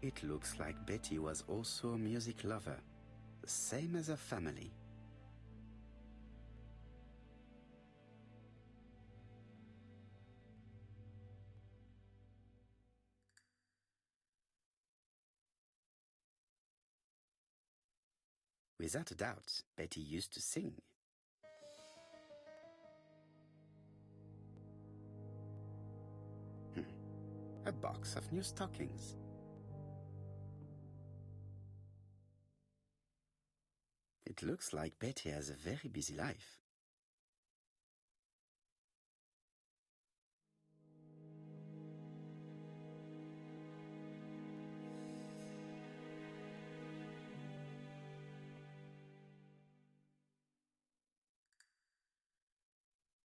It looks like Betty was also a music lover, the same as her family. Without a doubt, Betty used to sing. A box of new stockings. It looks like Betty has a very busy life.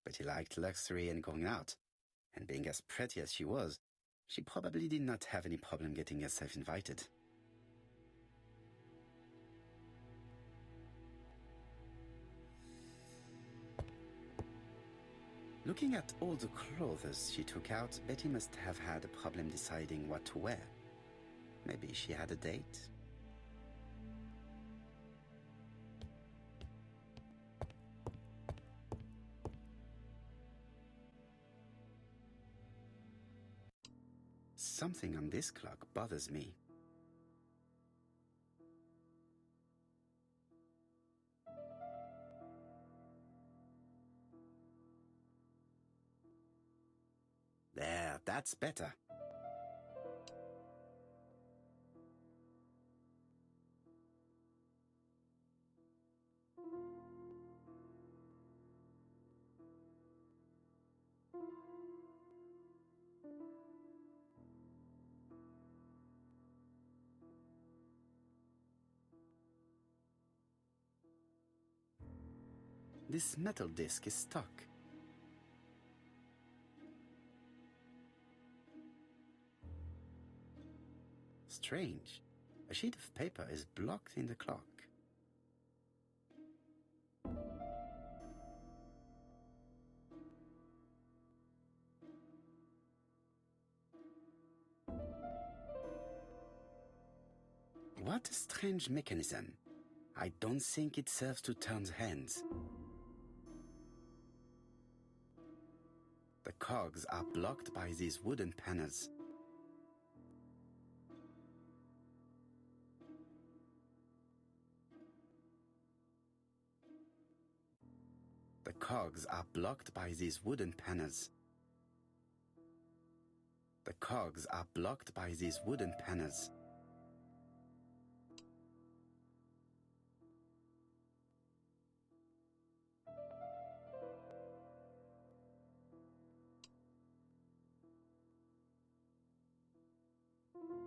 Betty liked luxury and going out, and being as pretty as she was, she probably did not have any problem getting herself invited. Looking at all the clothes she took out, Betty must have had a problem deciding what to wear. Maybe she had a date? Something on this clock bothers me. There, that's better. This metal disc is stuck. Strange. A sheet of paper is blocked in the clock. What a strange mechanism. I don't think it serves to turn the hands. The cogs are blocked by these wooden panels. The cogs are blocked by these wooden panels. The cogs are blocked by these wooden panels. The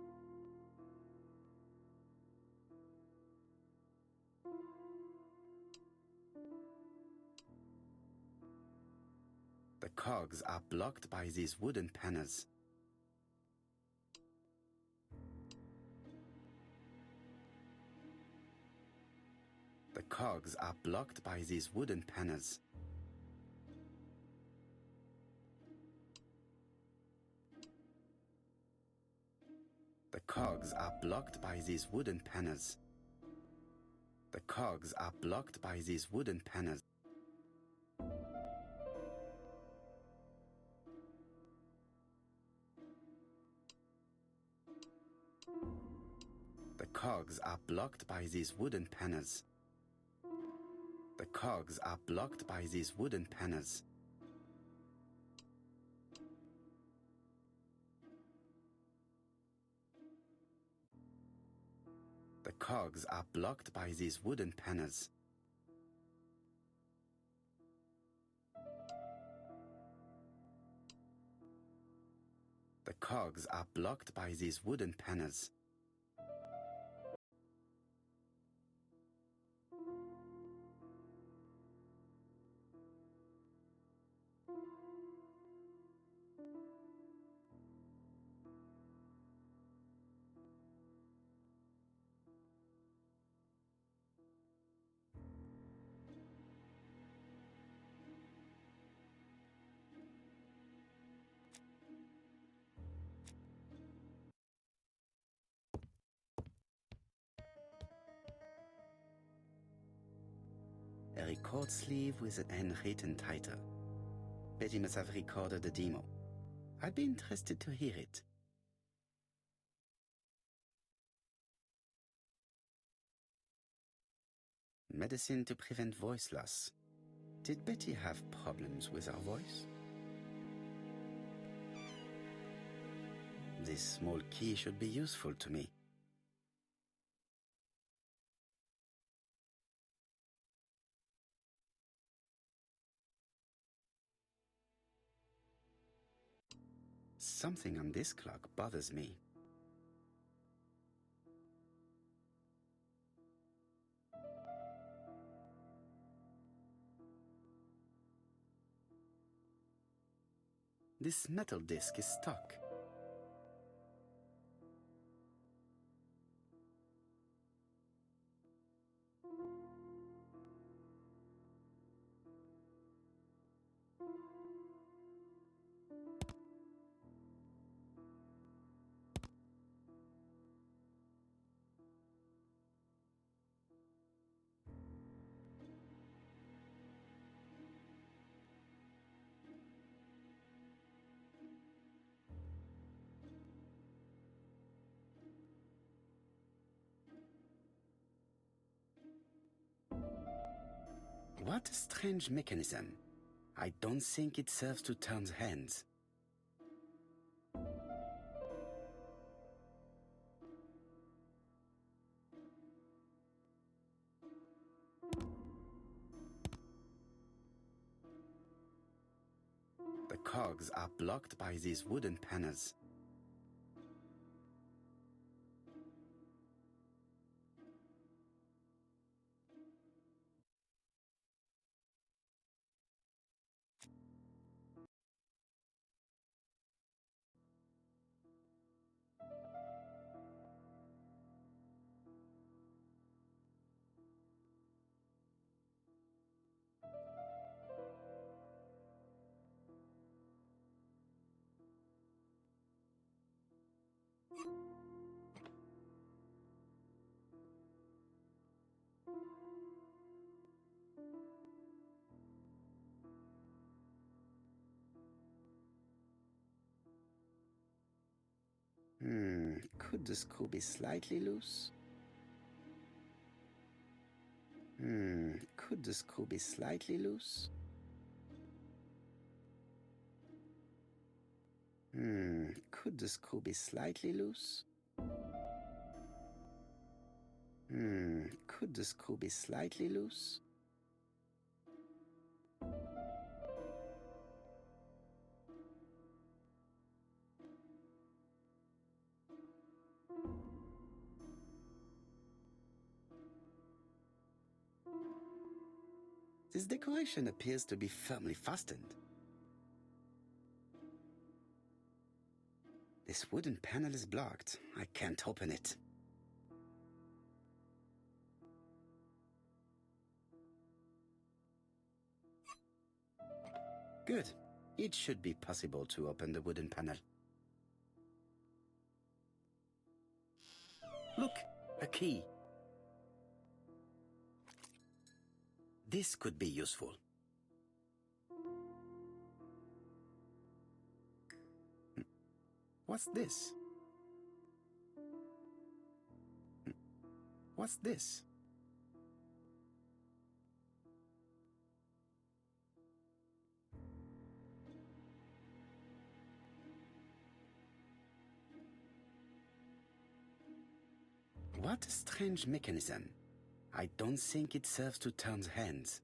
cogs are blocked by these wooden panels. The cogs are blocked by these wooden panels. The cogs are blocked by these wooden panels. The cogs are blocked by these wooden panels. The cogs are blocked by these wooden panels. The cogs are blocked by these wooden panels. The cogs are blocked by these wooden panels. The cogs are blocked by these wooden panels. record sleeve with an handwritten title. Betty must have recorded the demo. I'd be interested to hear it. Medicine to prevent voice loss. Did Betty have problems with her voice? This small key should be useful to me. Something on this clock bothers me. This metal disc is stuck. What a strange mechanism. I don't think it serves to turn the hands. The cogs are blocked by these wooden panels. Could the screw be slightly loose? Could the screw be slightly loose? Could the screw be slightly loose? Could the screw be slightly loose? This decoration appears to be firmly fastened. This wooden panel is blocked. I can't open it. Good. It should be possible to open the wooden panel. Look, a key. This could be useful. What's this? What's this? What a strange mechanism. I don't think it serves to turn the hands.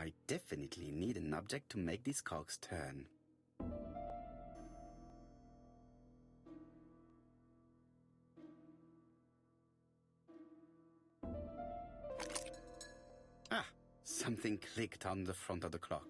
I definitely need an object to make these cogs turn. Ah, something clicked on the front of the clock.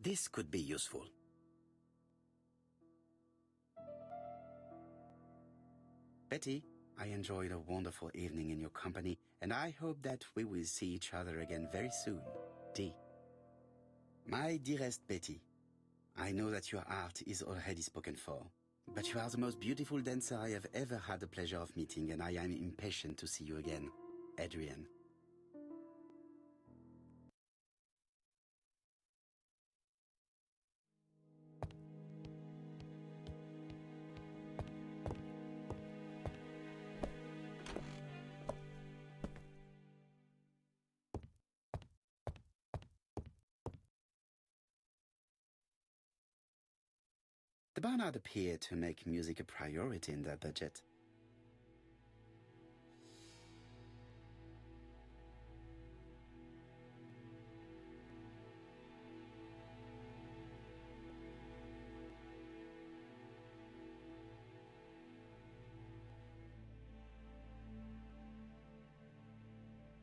This could be useful. Betty, I enjoyed a wonderful evening in your company, and I hope that we will see each other again very soon. D. My dearest Betty, I know that your art is already spoken for, but you are the most beautiful dancer I have ever had the pleasure of meeting, and I am impatient to see you again. Adrian. The Barnard appear to make music a priority in their budget.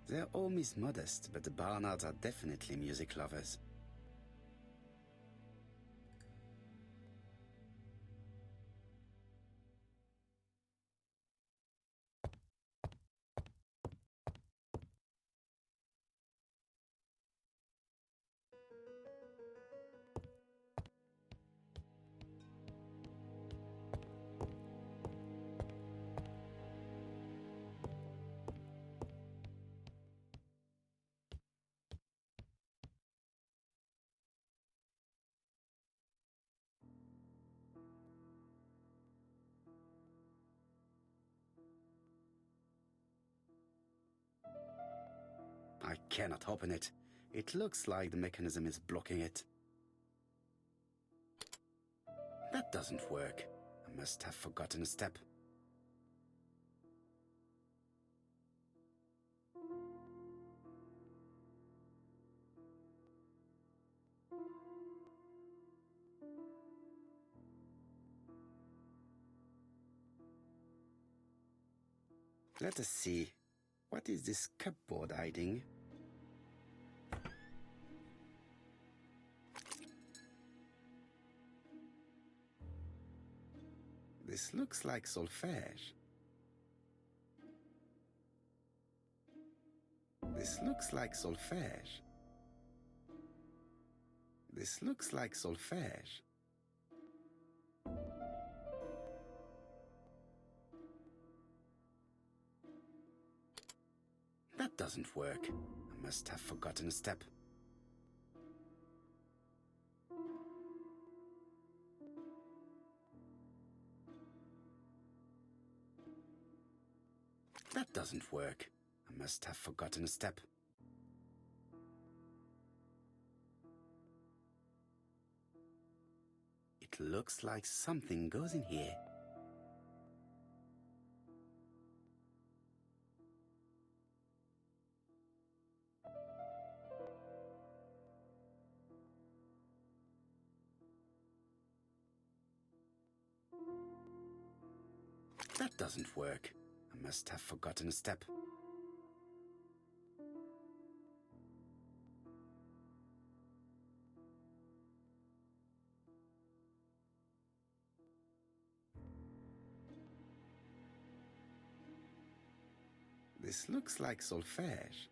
Their home is modest, but the Barnards are definitely music lovers. I cannot open it. It looks like the mechanism is blocking it. That doesn't work. I must have forgotten a step. Let us see. What is this cupboard hiding? This looks like solfège. This looks like solfège. This looks like solfège. That doesn't work. I must have forgotten a step. That doesn't work. I must have forgotten a step. It looks like something goes in here. That doesn't work. I must have forgotten a step. This looks like solfège.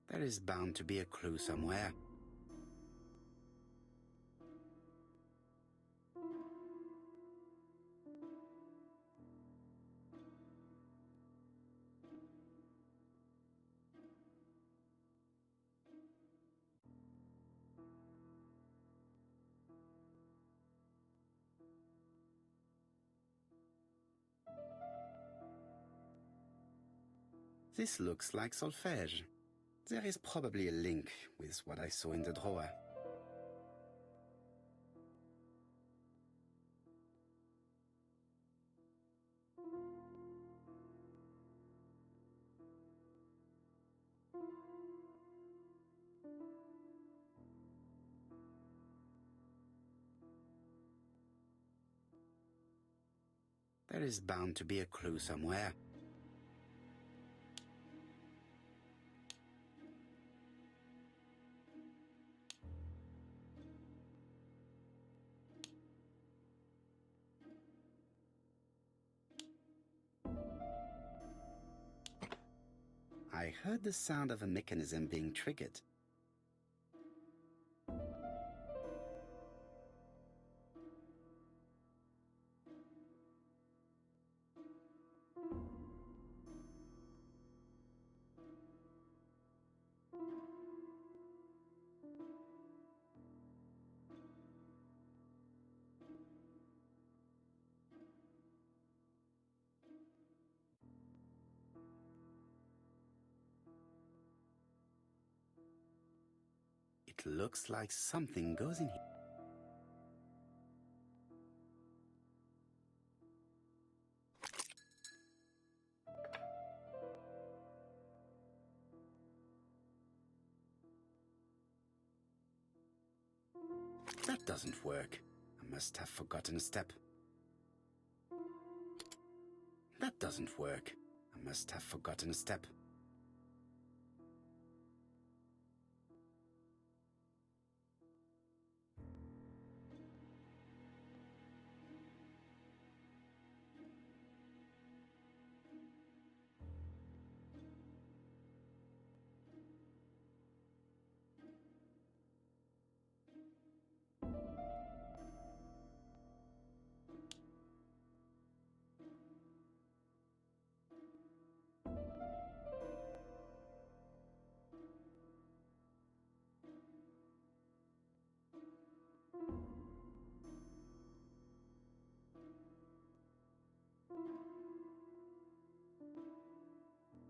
There is bound to be a clue somewhere. This looks like solfège. There is probably a link with what I saw in the drawer. There is bound to be a clue somewhere. I heard the sound of a mechanism being triggered. It looks like something goes in here. That doesn't work. I must have forgotten a step. That doesn't work. I must have forgotten a step.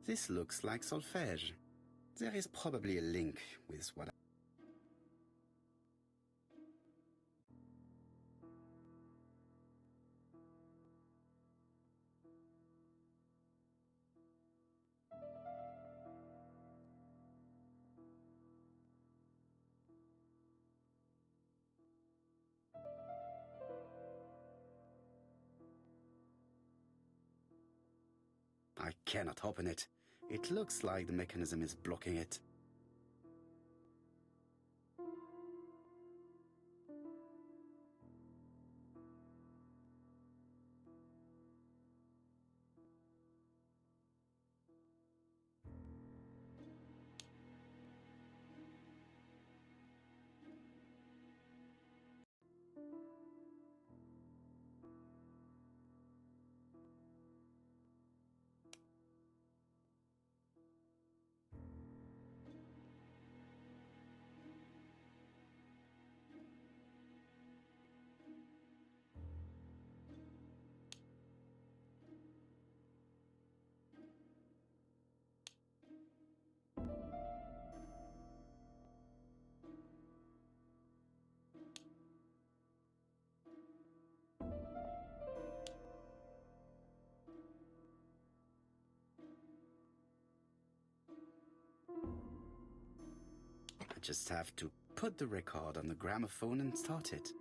This looks like solfège. There is probably a link with what I cannot open it. It looks like the mechanism is blocking it. I just have to put the record on the gramophone and start it.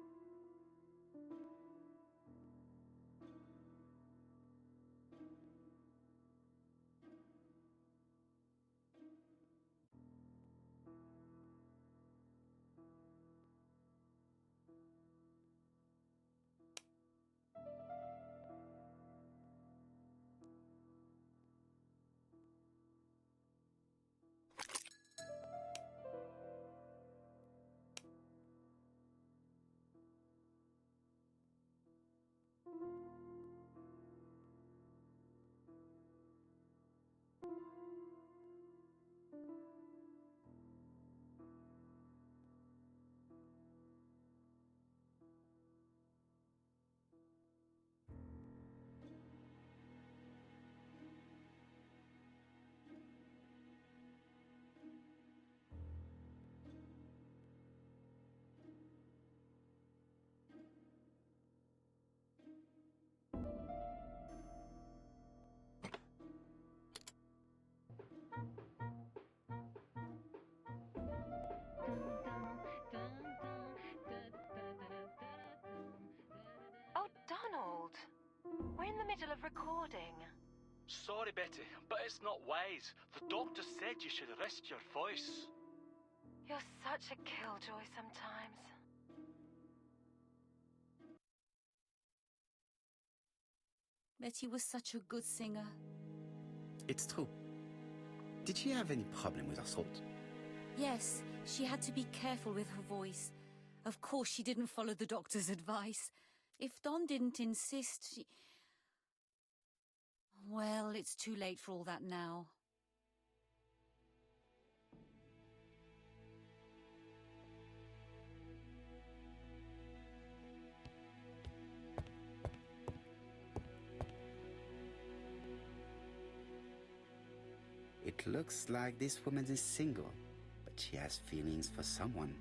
We're in the middle of recording. Sorry, Betty, but it's not wise. The doctor said you should rest your voice. You're such a killjoy sometimes. Betty was such a good singer. It's true. Did she have any problem with her throat? Yes, she had to be careful with her voice. Of course, she didn't follow the doctor's advice. If Don didn't insist, she... Well, it's too late for all that now. It looks like this woman is single, but she has feelings for someone.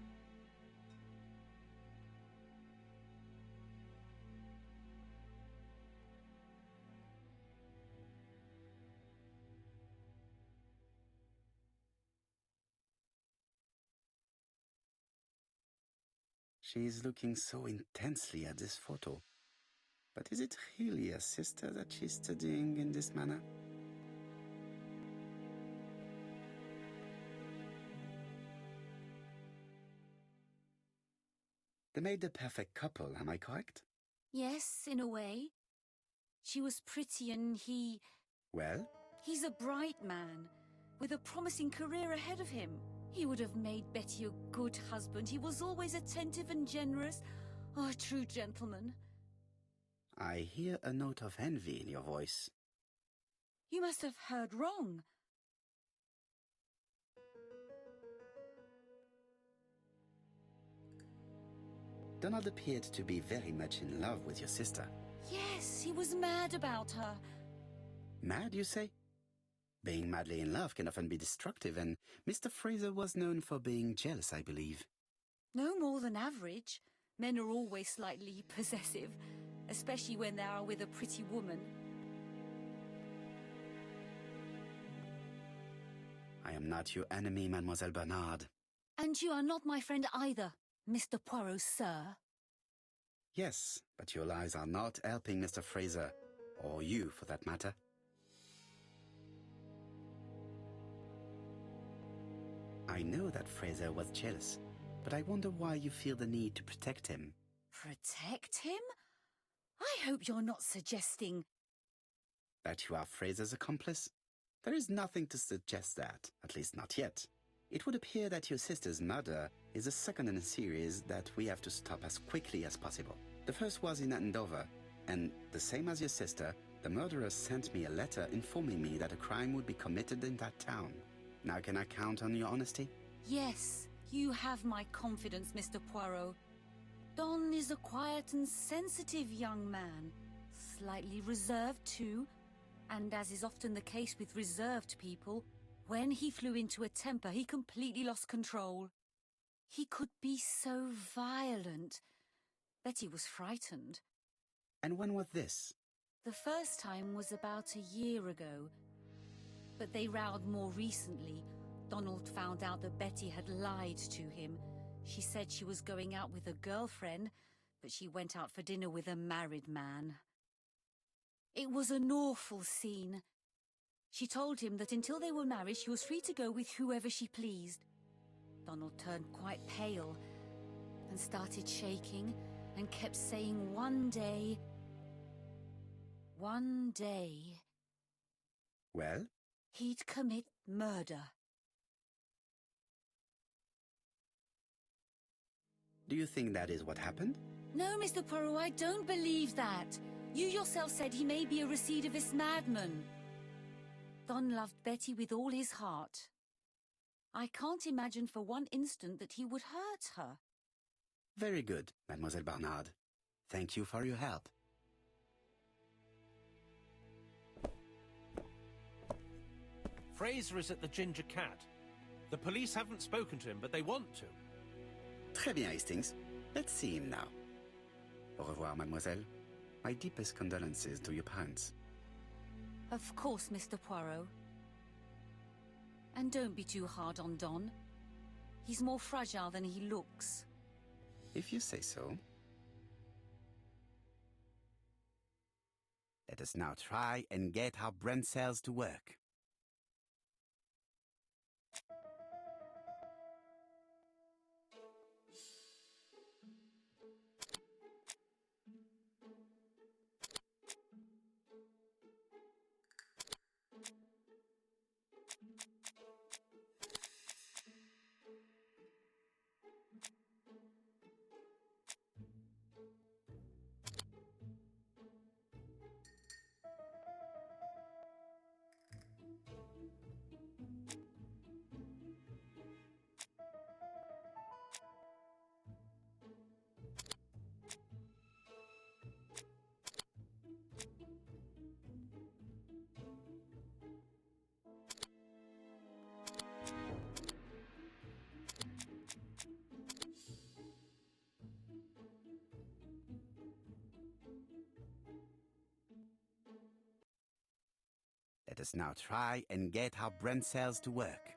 She is looking so intensely at this photo. But is it really a sister that she's studying in this manner? They made the perfect couple, am I correct? Yes, in a way. She was pretty and he... Well? He's a bright man, with a promising career ahead of him. He would have made Betty a good husband. He was always attentive and generous. Oh, a true gentleman. I hear a note of envy in your voice. You must have heard wrong. Donald appeared to be very much in love with your sister. Yes, he was mad about her. Mad, you say? Being madly in love can often be destructive, and Mr. Fraser was known for being jealous, I believe. No more than average. Men are always slightly possessive, especially when they are with a pretty woman. I am not your enemy, Mademoiselle Bernard. And you are not my friend either, Mr. Poirot, sir. Yes, but your lies are not helping Mr. Fraser, or you, for that matter. I know that Fraser was jealous, but I wonder why you feel the need to protect him. Protect him? I hope you're not suggesting... That you are Fraser's accomplice? There is nothing to suggest that, at least not yet. It would appear that your sister's murder is the second in a series that we have to stop as quickly as possible. The first was in Andover, and the same as your sister, the murderer sent me a letter informing me that a crime would be committed in that town. Now can I count on your honesty? Yes, you have my confidence, Mr. Poirot. Don is a quiet and sensitive young man, slightly reserved too, and as is often the case with reserved people, when he flew into a temper, he completely lost control. He could be so violent. Betty was frightened. And when was this? The first time was about a year ago. But they rowed more recently. Donald found out that Betty had lied to him. She said she was going out with a girlfriend, but she went out for dinner with a married man. It was an awful scene. She told him that until they were married, she was free to go with whoever she pleased. Donald turned quite pale and started shaking and kept saying one day... Well? He'd commit murder. Do you think that is what happened? No, Mr. Poirot, I don't believe that. You yourself said he may be a recidivist madman. Don loved Betty with all his heart. I can't imagine for one instant that he would hurt her. Very good, Mademoiselle Bernard. Thank you for your help. Fraser is at the Ginger Cat. The police haven't spoken to him, but they want to. Très bien, Hastings. Let's see him now. Au revoir, mademoiselle. My deepest condolences to your parents. Of course, Mr. Poirot. And don't be too hard on Don. He's more fragile than he looks. If you say so. Let us now try and get our brain cells to work. Let us now try and get our brain cells to work.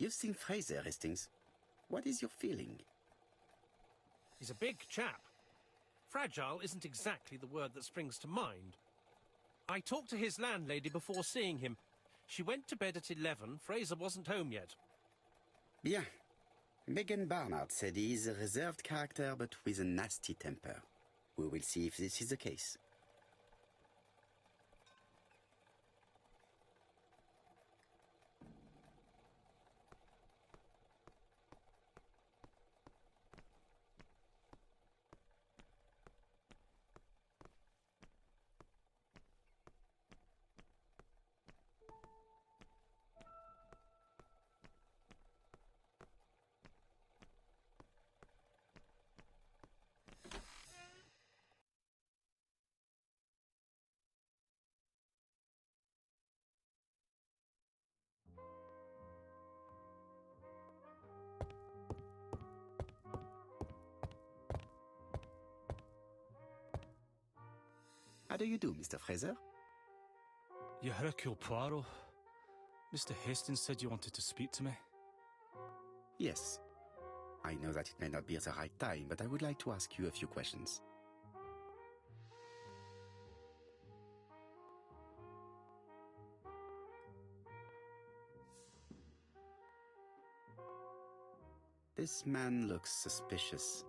You've seen Fraser, Hastings. What is your feeling? He's a big chap. Fragile isn't exactly the word that springs to mind. I talked to his landlady before seeing him. She went to bed at 11. Fraser wasn't home yet. Bien. Megan Barnard said he is a reserved character but with a nasty temper. We will see if this is the case. How do you do, Mr. Fraser? You Hercule Poirot. Mr. Hastings said you wanted to speak to me. Yes. I know that it may not be the right time, but I would like to ask you a few questions. This man looks suspicious.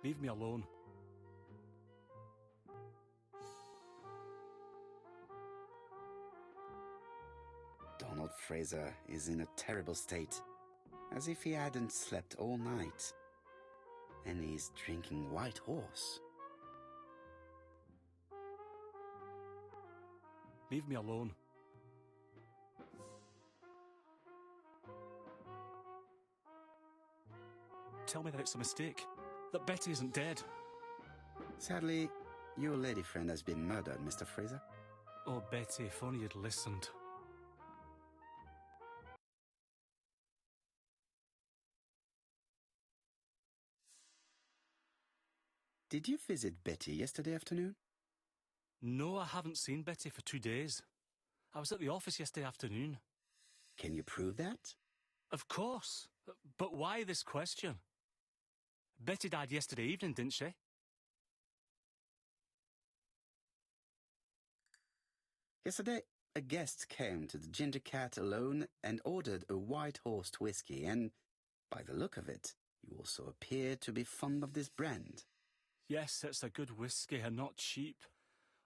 Leave me alone. Donald Fraser is in a terrible state, as if he hadn't slept all night. And he's drinking White Horse. Leave me alone. Tell me that it's a mistake. That Betty isn't dead. Sadly, your lady friend has been murdered, Mr. Fraser. Oh, Betty, if only you'd listened. Did you visit Betty yesterday afternoon? No, I haven't seen Betty for 2 days. I was at the office yesterday afternoon. Can you prove that? Of course. But why this question? Betty died yesterday evening, didn't she? Yesterday, a guest came to the Ginger Cat alone and ordered a White Horse whiskey, and by the look of it, you also appear to be fond of this brand. Yes, it's a good whiskey and not cheap.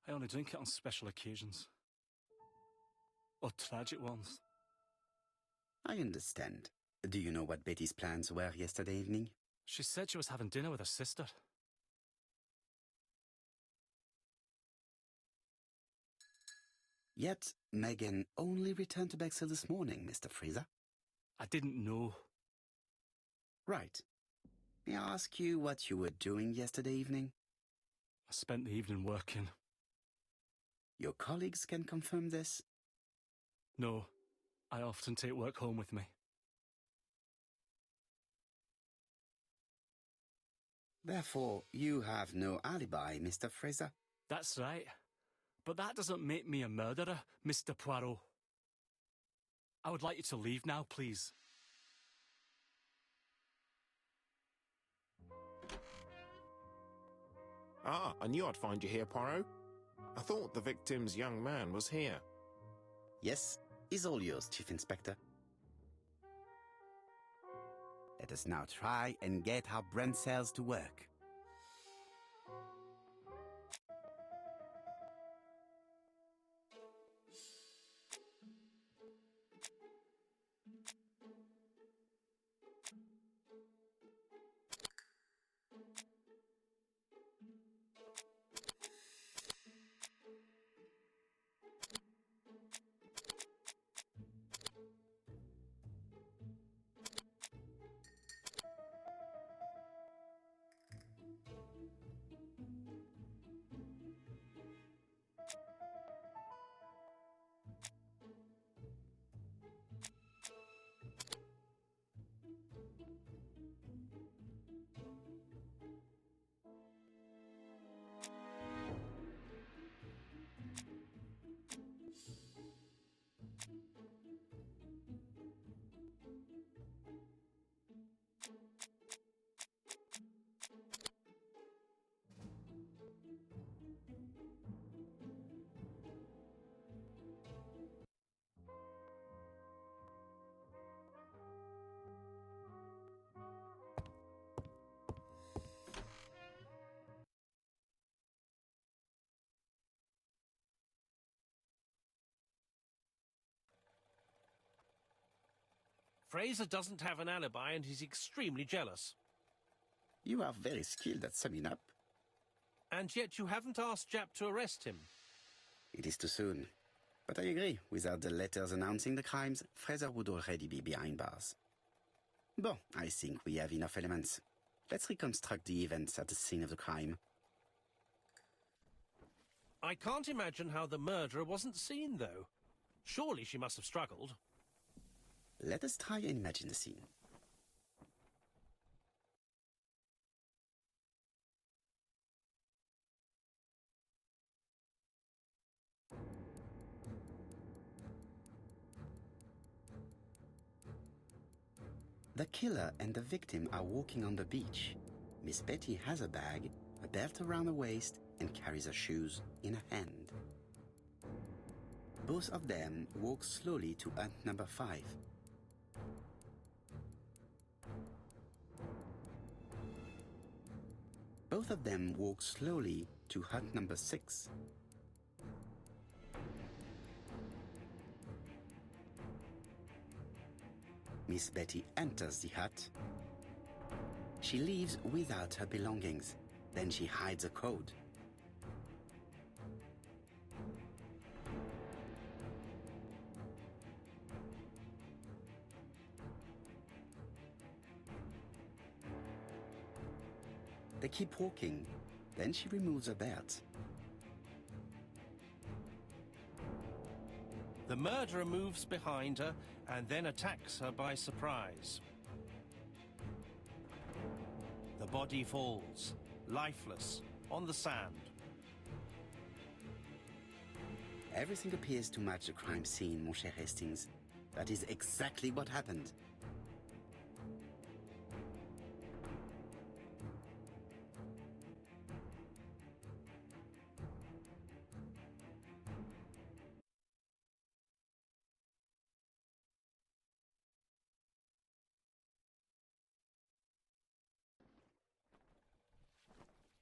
I only drink it on special occasions. Or tragic ones. I understand. Do you know what Betty's plans were yesterday evening? She said she was having dinner with her sister. Yet, Megan only returned to Bexhill this morning, Mr. Fraser. I didn't know. Right. May I ask you what you were doing yesterday evening? I spent the evening working. Your colleagues can confirm this? No, I often take work home with me. Therefore, you have no alibi, Mr. Fraser. That's right. But that doesn't make me a murderer, Mr. Poirot. I would like you to leave now, please. Ah, I knew I'd find you here, Poirot. I thought the victim's young man was here. Yes, is all yours, Chief Inspector. Let us now try and get our brain cells to work. Fraser doesn't have an alibi and he's extremely jealous. You are very skilled at summing up. And yet you haven't asked Japp to arrest him. It is too soon. But I agree, without the letters announcing the crimes, Fraser would already be behind bars. Bon, I think we have enough elements. Let's reconstruct the events at the scene of the crime. I can't imagine how the murderer wasn't seen, though. Surely she must have struggled. Let us try and imagine the scene. The killer and the victim are walking on the beach. Miss Betty has a bag, a belt around her waist, and carries her shoes in her hand. Both of them walk slowly to hut number 5. Both of them walk slowly to hut number 6. Miss Betty enters the hut. She leaves without her belongings. Then she hides a code. They keep walking. Then she removes her belt. The murderer moves behind her and then attacks her by surprise. The body falls, lifeless, on the sand. Everything appears to match the crime scene, mon cher Hastings. That is exactly what happened.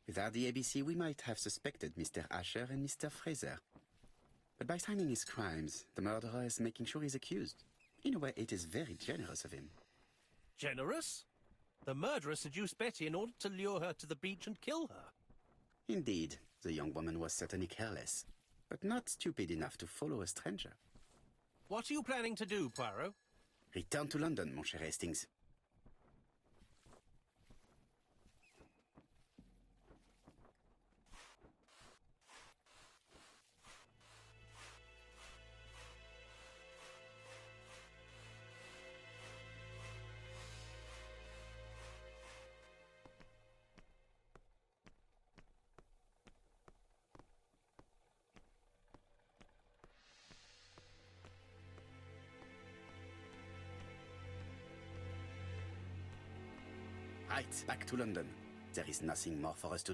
Without the ABC, we might have suspected Mr. Asher and Mr. Fraser. But by signing his crimes, the murderer is making sure he's accused. In a way, it is very generous of him. Generous? The murderer seduced Betty in order to lure her to the beach and kill her. Indeed, the young woman was certainly careless, but not stupid enough to follow a stranger. What are you planning to do, Poirot? Return to London, mon cher Hastings. Right, back to London. There is nothing more for us to